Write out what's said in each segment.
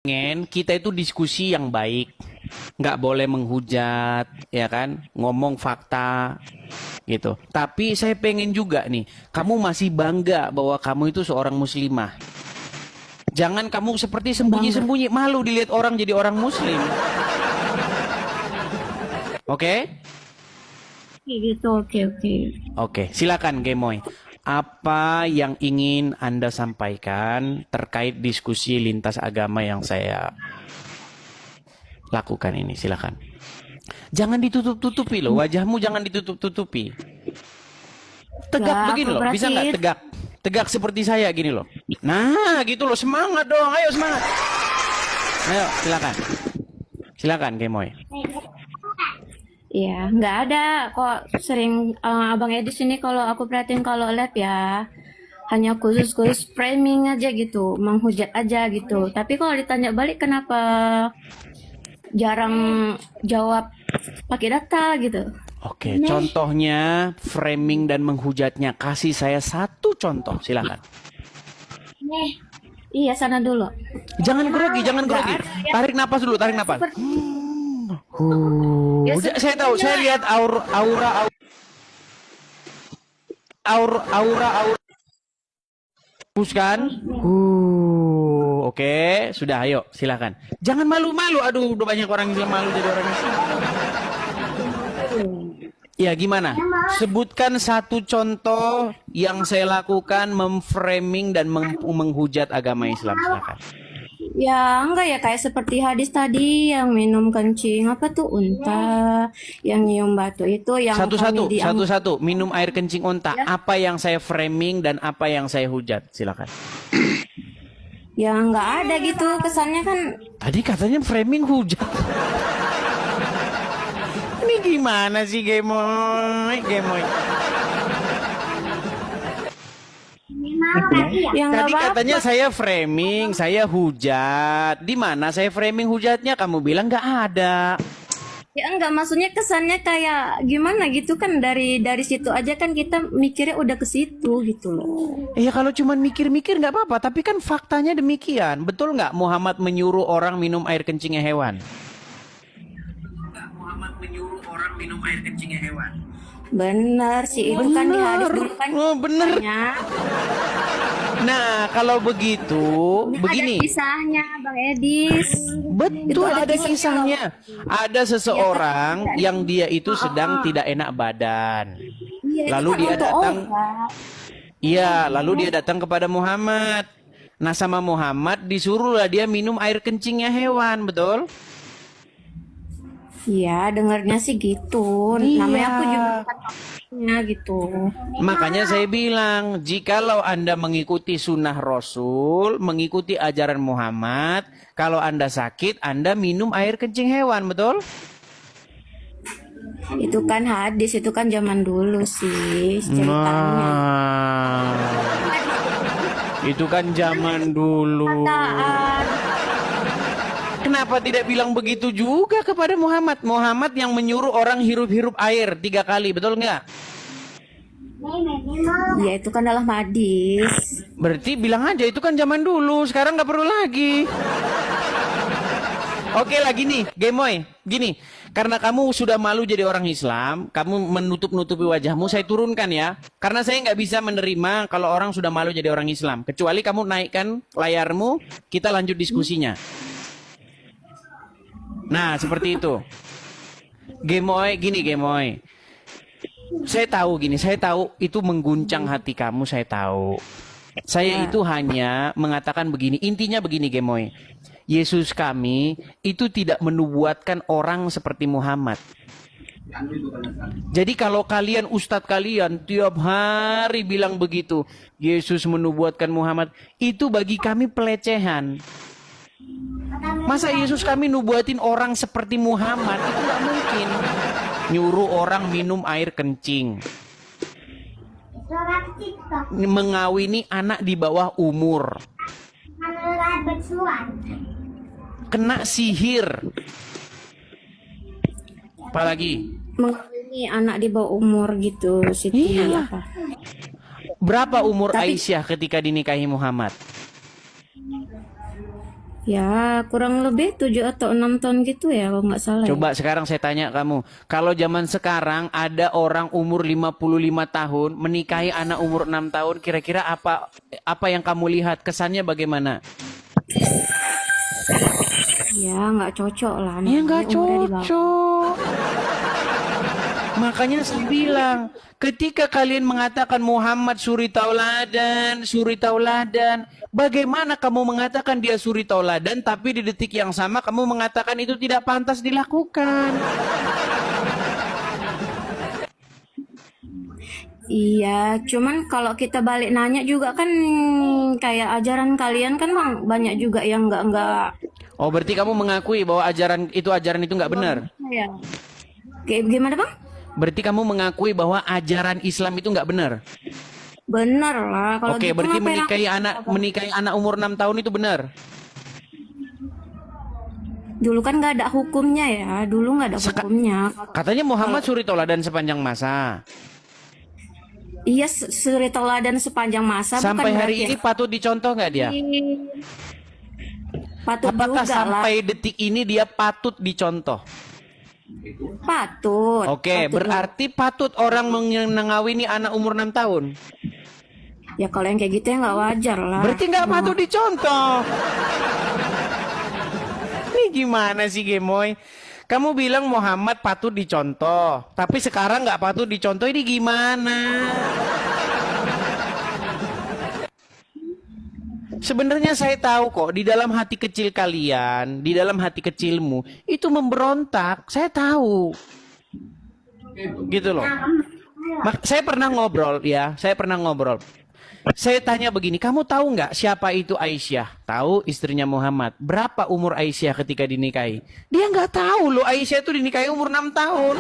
pengen kita itu diskusi yang baik, nggak boleh menghujat, ya kan, ngomong fakta gitu. Tapi saya pengen juga nih, kamu masih bangga bahwa kamu itu seorang muslimah. Jangan kamu seperti Bangga. sembunyi-sembunyi, malu dilihat orang jadi orang muslim. Oke? Kayak gitu, oke, oke. Oke, silakan Gemoy. Apa yang ingin Anda sampaikan terkait diskusi lintas agama yang saya lakukan ini? Silakan. Jangan ditutup-tutupi loh, wajahmu jangan ditutup-tutupi. Tegak Gak, begini aku loh, bisa berarti nggak tegak? Tegak seperti saya gini loh. Nah, gitu loh, semangat dong, ayo semangat. Ayo, silakan. Silakan Gemoy. ya nggak ada kok sering Abang Edis ini kalau aku perhatiin kalau lab ya hanya khusus-khusus framing aja gitu, menghujat aja gitu. Tapi kalau ditanya balik kenapa jarang jawab pakai data gitu. Oke, contohnya framing dan menghujatnya. Kasih saya satu contoh, silakan. Iya, sana dulu. Jangan grogi, jangan Nggak grogi. ada ya. Tarik napas dulu, tarik napas. Seperti ya Saya tahu, saya sepertinya lihat aura bagus kan? Oke, sudah, ayo, silakan. Jangan malu-malu. Aduh, udah banyak orang yang malu jadi orang Islam. Ya, gimana? Sebutkan satu contoh yang saya lakukan memframing dan menghujat agama Islam, silakan. ya enggak ya kayak seperti hadis tadi yang minum kencing apa tuh unta, yang nyium batu itu yang Satu-satu, kami diam. satu-satu. Minum air kencing onta. Apa yang saya framing dan apa yang saya hujat? Silakan. Ya nggak ada gitu kesannya kan. Tadi katanya framing hujat. Ini gimana sih Gemoy? Gemoy. Ya nggak Tadi apa-apa. katanya saya framing, saya hujat. Di mana saya framing hujatnya? Kamu bilang nggak ada. Ya enggak, maksudnya kesannya kayak gimana gitu kan dari situ aja kan kita mikirnya udah ke situ gitu loh. Ya kalau cuma mikir-mikir nggak apa-apa. Tapi kan faktanya demikian. Betul nggak Muhammad menyuruh orang minum air kencingnya hewan? Muhammad menyuruh orang minum air kencingnya hewan. Bener sih itu kan di hadis dulu kan. Oh, bener. Katanya, Nah, kalau begitu, ada begini. kisahnya Bang Edis. Betul, Itu ada ada kisahnya. Ada seseorang yang dia itu sedang tidak enak badan. Iya, itu Lalu kan dia untuk datang, obat. iya, lalu dia datang kepada Muhammad. Nah, sama Muhammad disuruhlah dia minum air kencingnya hewan, betul? Iya, dengarnya sih gitu. Namanya aku juga Iya. bukan pakainya gitu. Makanya saya bilang, jikalau Anda mengikuti sunnah Rasul, mengikuti ajaran Muhammad, kalau Anda sakit, Anda minum air kencing hewan, betul? Itu kan hadis, itu kan zaman dulu sih ceritanya. Nah, itu kan zaman dulu. Perkataan. Kenapa tidak bilang begitu juga kepada Muhammad? Muhammad yang menyuruh orang hirup-hirup air 3 kali, betul nggak? Ya itu kan dalam hadis. Berarti bilang aja itu kan zaman dulu, sekarang nggak perlu lagi. Oke lah gini, Gemoy, gini. Karena kamu sudah malu jadi orang Islam, kamu menutup-nutupi wajahmu, saya turunkan ya. Karena saya nggak bisa menerima kalau orang sudah malu jadi orang Islam. Kecuali kamu naikkan layarmu, kita lanjut diskusinya. Nah, seperti itu. Gemoy, gini Gemoy. Saya tahu itu mengguncang hati kamu, saya tahu. Saya itu hanya mengatakan begini, intinya begini Gemoy. Yesus kami itu tidak menubuatkan orang seperti Muhammad. Jadi kalau kalian, ustadz kalian tiap hari bilang begitu, Yesus menubuatkan Muhammad, itu bagi kami pelecehan. Masa Yesus kami nubuatin orang seperti Muhammad? Itu nggak mungkin. Nyuruh orang minum air kencing, mengawini anak di bawah umur, kena sihir. Apalagi? Mengawini anak di bawah umur gitu, Siti Iya. apa? Berapa umur Tapi Aisyah ketika dinikahi Muhammad? Ya, kurang lebih 7 atau 6 tahun gitu ya, kalau nggak salah. Ya. Coba sekarang saya tanya kamu, kalau zaman sekarang ada orang umur 55 tahun menikahi anak umur 6 tahun, kira-kira apa yang kamu lihat? Kesannya bagaimana? Ya, nggak cocok lah. Ya Namanya nggak umurnya di bawah. cocok. Makanya saya bilang, ketika kalian mengatakan Muhammad suri tauladan, bagaimana kamu mengatakan dia suri tauladan, tapi di detik yang sama kamu mengatakan itu tidak pantas dilakukan? Iya, cuman kalau kita balik nanya juga kan kayak ajaran kalian kan bang banyak juga yang nggak Oh, berarti kamu mengakui bahwa ajaran itu nggak benar? ya. Kayak gimana bang? Berarti kamu mengakui bahwa ajaran Islam itu nggak benar? Bener lah kalau Oke, gitu berarti ngapain menikahi anak umur 6 tahun itu benar? dulu kan nggak ada hukumnya ya, dulu nggak ada hukumnya. Katanya Muhammad suri tauladan sepanjang masa. Iya suri tauladan sepanjang masa Sampai bukan hari berarti ini patut dicontoh nggak dia? patut Apakah juga lah, sampai detik ini dia patut dicontoh? patut. Oke, Patut berarti patut orang mengawini anak umur 6 tahun. ya kalau yang kayak gitu ya nggak wajar lah. Berarti nggak patut dicontoh. Ini gimana sih Gemoy? Kamu bilang Muhammad patut dicontoh, tapi sekarang nggak patut dicontoh, ini gimana? Sebenarnya saya tahu kok, di dalam hati kecil kalian, di dalam hati kecilmu, itu memberontak, saya tahu. Gitu loh. Saya pernah ngobrol ya, saya pernah ngobrol. Saya tanya begini, kamu tahu nggak siapa itu Aisyah? Tahu, istrinya Muhammad. Berapa umur Aisyah ketika dinikahi? Dia nggak tahu loh, Aisyah itu dinikahi umur 6 tahun.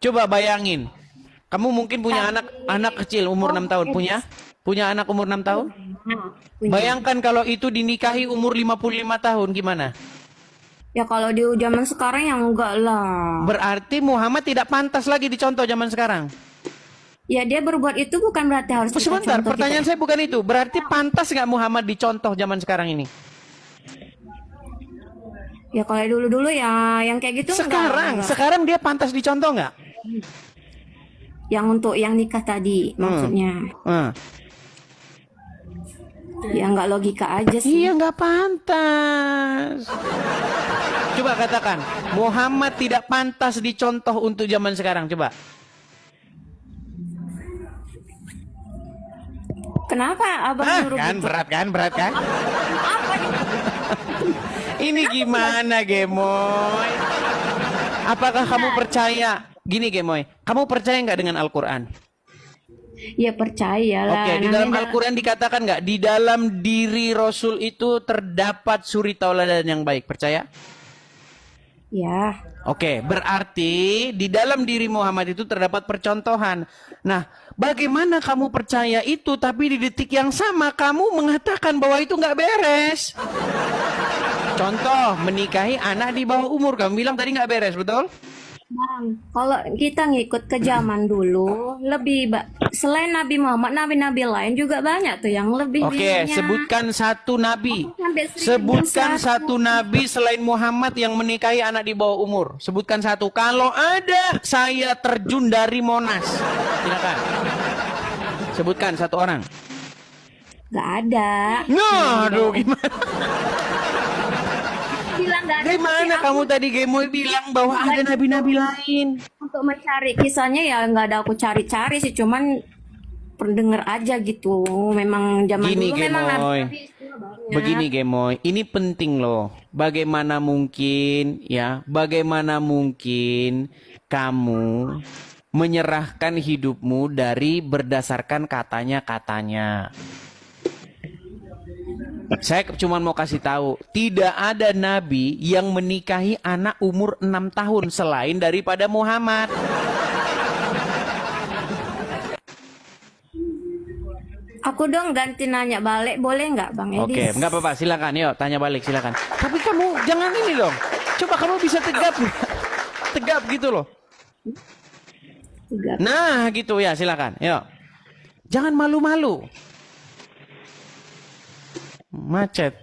Coba bayangin, kamu mungkin punya anak kecil umur 6 tahun, punya anak umur 6 tahun? punya. Bayangkan kalau itu dinikahi umur 55 tahun, gimana? Ya kalau di zaman sekarang yang enggak lah. Berarti Muhammad tidak pantas lagi dicontoh zaman sekarang. Ya dia berbuat itu bukan berarti harus kita Sebentar, contoh pertanyaan saya bukan itu. Berarti pantas nggak Muhammad dicontoh zaman sekarang ini? Ya kalau dulu-dulu ya yang kayak gitu enggak. Sekarang dia pantas dicontoh nggak? Yang untuk yang nikah tadi maksudnya. Ya nggak logika aja sih. Iya nggak pantas. Coba katakan, Muhammad tidak pantas dicontoh untuk zaman sekarang. Coba. Kenapa abang nyuruh Kan gitu? berat kan? Apa nih? Ini gimana, Gemoy? Apakah kamu percaya? Gini, Gemoy, kamu percaya nggak dengan Al-Quran? Ya percaya lah. Oke, di dalam Al-Quran dikatakan nggak? Di dalam diri Rasul itu terdapat suri tauladan yang baik. Percaya? Ya. Oke, berarti di dalam diri Muhammad itu terdapat percontohan. Nah, bagaimana kamu percaya itu, tapi di detik yang sama kamu mengatakan bahwa itu nggak beres? Contoh, menikahi anak di bawah umur. Kamu bilang tadi nggak beres, betul? Bang, kalau kita ngikut ke zaman dulu, selain Nabi Muhammad, nabi-nabi lain juga banyak tuh yang lebih Oke, dirinya. sebutkan satu nabi. Sampai Sebutkan 1001. satu nabi selain Muhammad yang menikahi anak di bawah umur. Sebutkan satu. Kalau ada, saya terjun dari Monas. Silakan. Sebutkan satu orang. Gak ada. Nah, aduh gimana? Bilang gak ada. Gimana tapi kamu tadi Gemoy bilang bahwa ada nabi-nabi lain? untuk mencari kisahnya ya nggak ada aku cari-cari sih, cuman pendengar aja gitu. Memang zaman Gini dulu memang Gemoy. nabi banyak. Begini Gemoy, ini penting loh. Bagaimana mungkin kamu menyerahkan hidupmu dari berdasarkan katanya-katanya. Saya cuma mau kasih tahu, tidak ada nabi yang menikahi anak umur 6 tahun selain daripada Muhammad. Aku dong ganti nanya balik, boleh nggak Bang Edis? Oke, nggak apa-apa, silakan. Yuk, tanya balik, silakan. Tapi kamu jangan ini dong. Coba kamu bisa tegap, tegap gitu loh. Tiga. Nah, gitu ya, silakan. Yuk, jangan malu-malu. Macet.